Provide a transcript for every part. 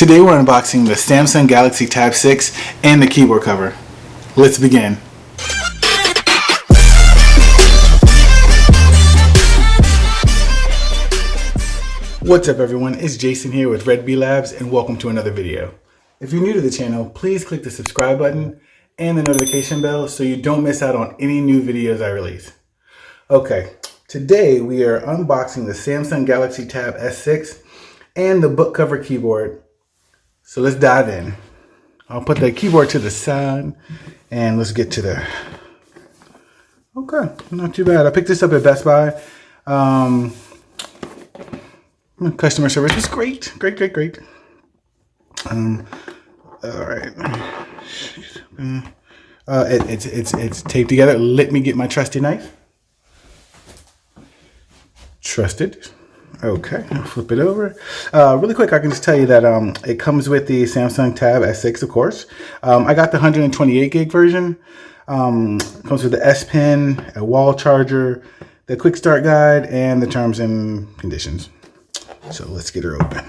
Today we're unboxing the Samsung Galaxy Tab 6 and the keyboard cover. Let's begin. What's up everyone, it's Jason here with Red Bee Labs and welcome to another video. If you're new to the channel, please click the subscribe button and the notification bell so you don't miss out on any new videos I release. Okay, today we are unboxing the Samsung Galaxy Tab S6 and the book cover keyboard. So let's dive in. I'll put the keyboard to the side and let's get to the... Okay, not too bad. I picked this up at Best Buy. Customer service was great. Great. All right. It's taped together. Let me get my trusty knife. Trusted. Okay, I'll flip it over. Really quick, I can just tell you that it comes with the Samsung Tab S6, of course. I got the 128 gig version. Comes with the S Pen, a wall charger, the quick start guide, and the terms and conditions. So let's get her open.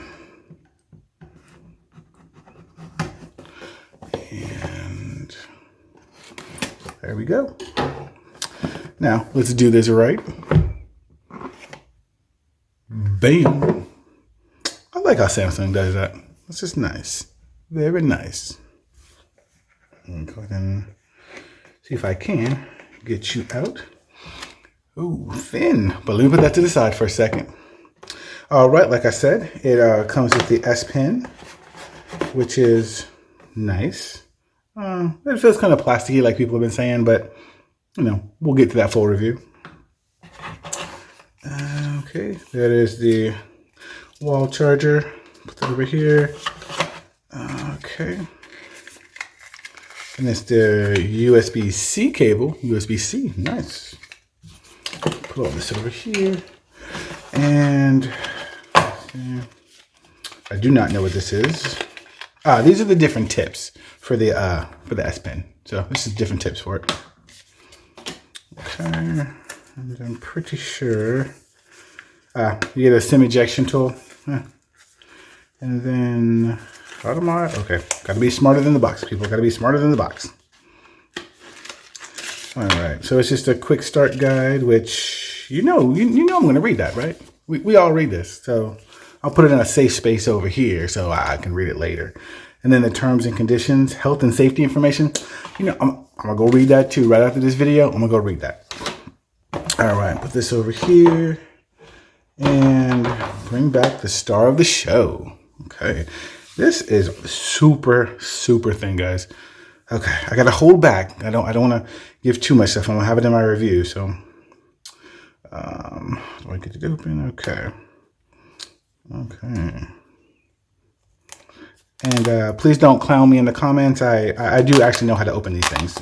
And there we go. Now, let's do this right. Bam! I like how Samsung does that. It's just nice. Very nice. Go ahead and see if I can get you out. Ooh, thin. But let me put that to the side for a second. All right, like I said, it comes with the S Pen, which is nice. It feels kind of plasticky like people have been saying, but, you know, we'll get to that full review. Okay, that is the wall charger. Put that over here. Okay. And it's the USB-C cable. USB-C, nice. Put all this over here. And I do not know what this is. These are the different tips for the S Pen. So this is different tips for it. Okay, and I'm pretty sure you get a SIM ejection tool. And then okay, gotta be smarter than the box, people. Gotta be smarter than the box. All right, so it's just a quick start guide, which you know I'm gonna read that, right? We all read this, so I'll put it in a safe space over here so I can read it later. And then the terms and conditions, health and safety information. You know, I'm gonna go read that too. Right after this video, I'm gonna go read that. All right, put this over here and bring back the star of the show. Okay, this is super thin, guys. Okay, I gotta hold back. I don't want to give too much stuff. I'm gonna have it in my review. So, do I get it open? Okay. And please don't clown me in the comments. I do actually know how to open these things.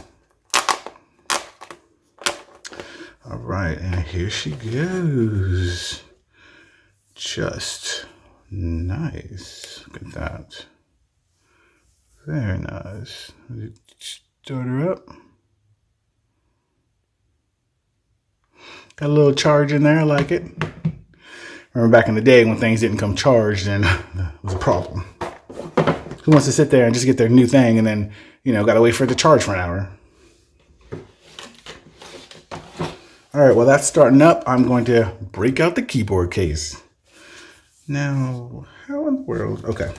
All right, and here she goes. Just nice. Look at that. Very nice. Start her up. Got a little charge in there. I like it. Remember back in the day when things didn't come charged and it was a problem. Who wants to sit there and just get their new thing and then, you know, got to wait for it to charge for an hour? All right, well, that's starting up. I'm going to break out the keyboard case. Now, how in the world? Okay.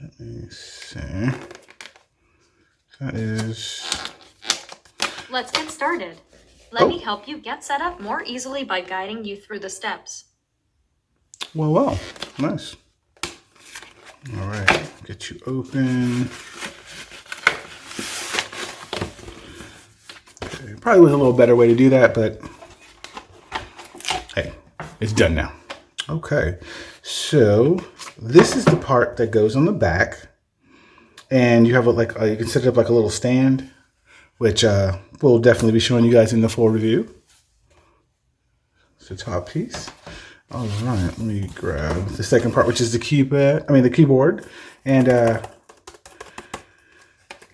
Let me see. That is... Let's get started. Let me help you get set up more easily by guiding you through the steps. Well, nice. All right, get you open. Okay, probably was a little better way to do that, but hey, it's done now. Okay, so this is the part that goes on the back, and you have like you can set it up like a little stand, which we'll definitely be showing you guys in the full review. It's the top piece. All right, let me grab the second part, which is the keyboard, and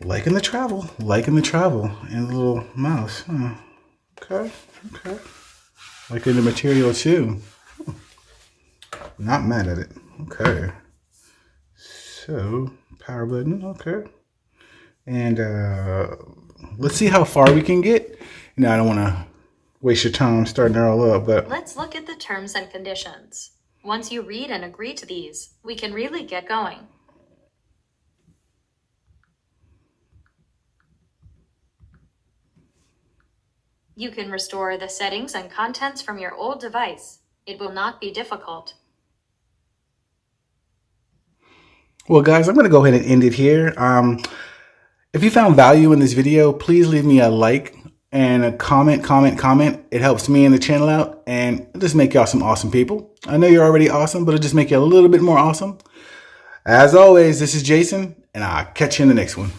liking the travel, and the little mouse. Okay. Liking the material too. Not mad at it. Okay. So, power button, okay. And let's see how far we can get. I don't want to waste your time starting it all up, but let's look at the terms and conditions. Once you read and agree to these, we can really get going. You can restore the settings and contents from your old device. It will not be difficult. well, guys, I'm going to go ahead and end it here. If you found value in this video, please leave me a like and a comment. It helps me and the channel out, and it'll just make y'all some awesome people. I know you're already awesome, but it'll just make you a little bit more awesome. As always, this is Jason, and I'll catch you in the next one.